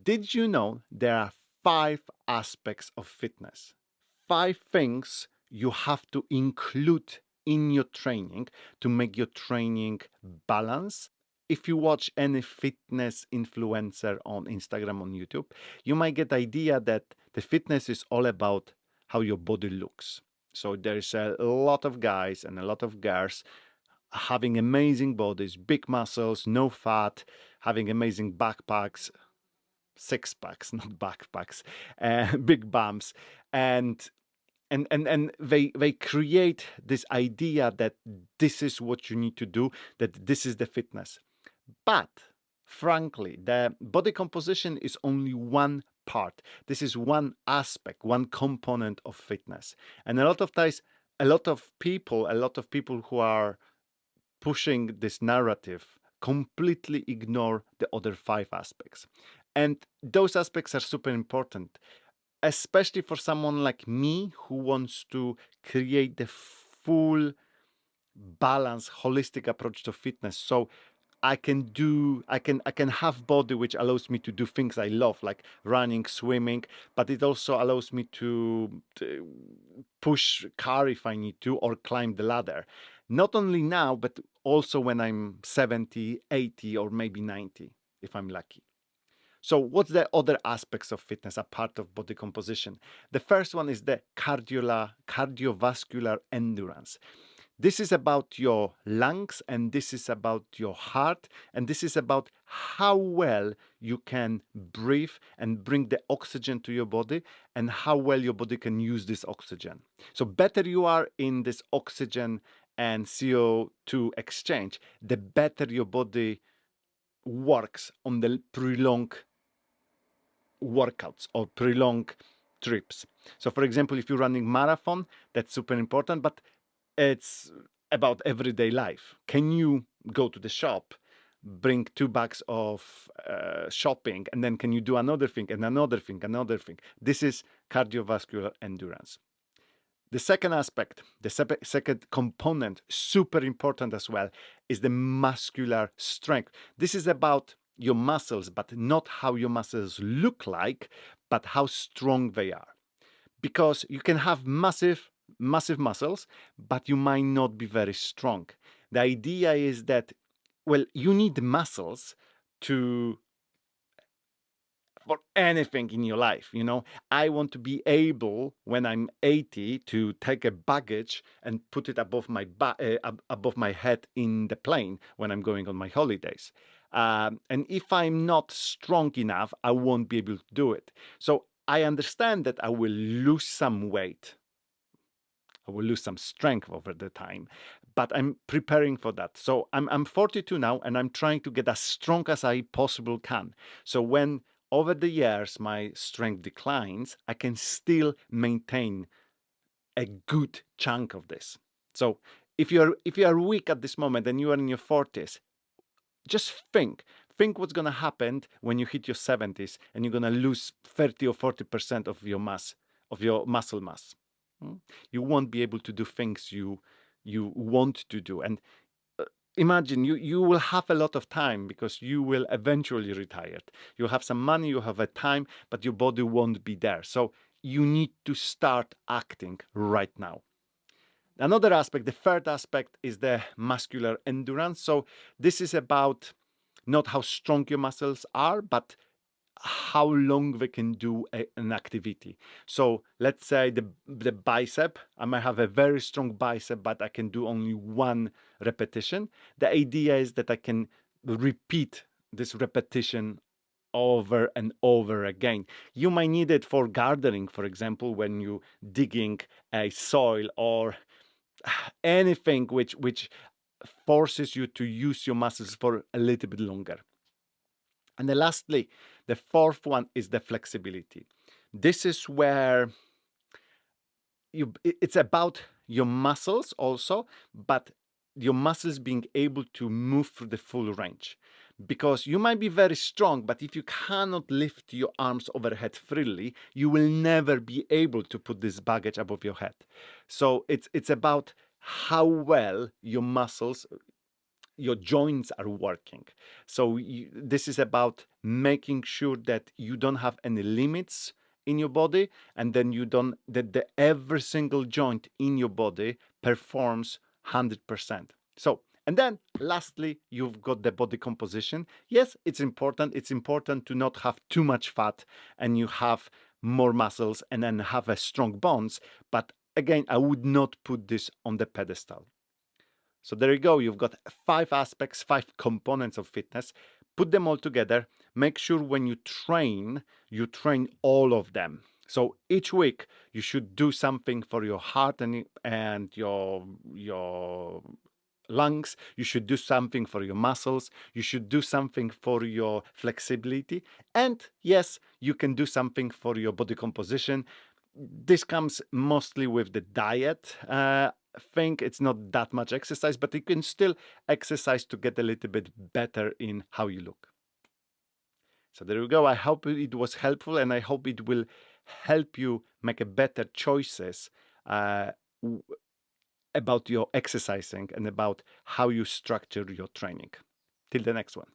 Did you know there are 5 aspects of fitness? 5 things you have to include in your training to make your training balanced. If you watch any fitness influencer on Instagram, on YouTube, you might get the idea that the fitness is all about how your body looks. So there's a lot of guys and a lot of girls having amazing bodies, big muscles, no fat, having amazing backpacks, six packs, not backpacks, big bumps, and they create this idea that this is what you need to do, that this is the fitness. But frankly, the body composition is only one part. This is one aspect, one component of fitness. And a lot of times, a lot of people who are pushing this narrative completely ignore the other 5 aspects. And those aspects are super important, especially for someone like me who wants to create the full balanced, holistic approach to fitness. So I can have body which allows me to do things I love, like running, swimming, but it also allows me to push car if I need to, or climb the ladder. Not only now, but also when I'm 70, 80, or maybe 90, if I'm lucky. So what's the other aspects of fitness apart of body composition? The first one is the cardiovascular endurance. This is about your lungs, and this is about your heart, and this is about how well you can breathe and bring the oxygen to your body, and how well your body can use this oxygen. So better you are in this oxygen and CO2 exchange, the better your body works on the prolonged workouts or prolonged trips. So for example, if you're running marathon, that's super important, but it's about everyday life. Can you go to the shop, bring 2 bags of shopping, and then can you do another thing and another thing, another thing? This is cardiovascular endurance. The second aspect, the second component, super important as well, is the muscular strength. This is about your muscles, but not how your muscles look like, but how strong they are. Because you can have massive muscles, but you might not be very strong. The idea is that, well, you need muscles to for anything in your life. I want to be able, when I'm 80, to take a baggage and put it above above my head in the plane when I'm going on my holidays. And if I'm not strong enough, I won't be able to do it. So I understand that I will lose some weight. I will lose some strength over the time, but I'm preparing for that. So I'm 42 now, and I'm trying to get as strong as I possibly can. So when over the years my strength declines, I can still maintain a good chunk of this. So if you are weak at this moment and you are in your 40s, just think what's going to happen when you hit your 70s and you're going to lose 30 or 40% of your mass, of your muscle mass. You won't be able to do things you want to do. And imagine you will have a lot of time because you will eventually retire. You'll have some money, you have a time, but your body won't be there. So you need to start acting right now. Another aspect, the third aspect, is the muscular endurance. So this is about not how strong your muscles are, but how long they can do an activity. So let's say the bicep, I might have a very strong bicep, but I can do only 1 repetition. The idea is that I can repeat this repetition over and over again. You might need it for gardening, for example, when you digging a soil, or anything which forces you to use your muscles for a little bit longer. And then lastly, the fourth one is the flexibility. This is where it's about your muscles also, but your muscles being able to move through the full range. Because you might be very strong, but if you cannot lift your arms overhead freely, you will never be able to put this baggage above your head. So it's about how well your muscles your joints are working. So this is about making sure that you don't have any limits in your body, and then you don't that every single joint in your body performs 100%. So, and then lastly, you've got the body composition. Yes, it's important. It's important to not have too much fat, and you have more muscles, and then have a strong bones. But again, I would not put this on the pedestal. So there you go. You've got 5 aspects, 5 components of fitness. Put them all together. Make sure when you train all of them. So each week you should do something for your heart and your lungs. You should do something for your muscles. You should do something for your flexibility. And yes, you can do something for your body composition. This comes mostly with the diet. Thing. It's not that much exercise, but you can still exercise to get a little bit better in how you look. So there we go. I hope it was helpful, and I hope it will help you make a better choices about your exercising and about how you structure your training. Till the next one.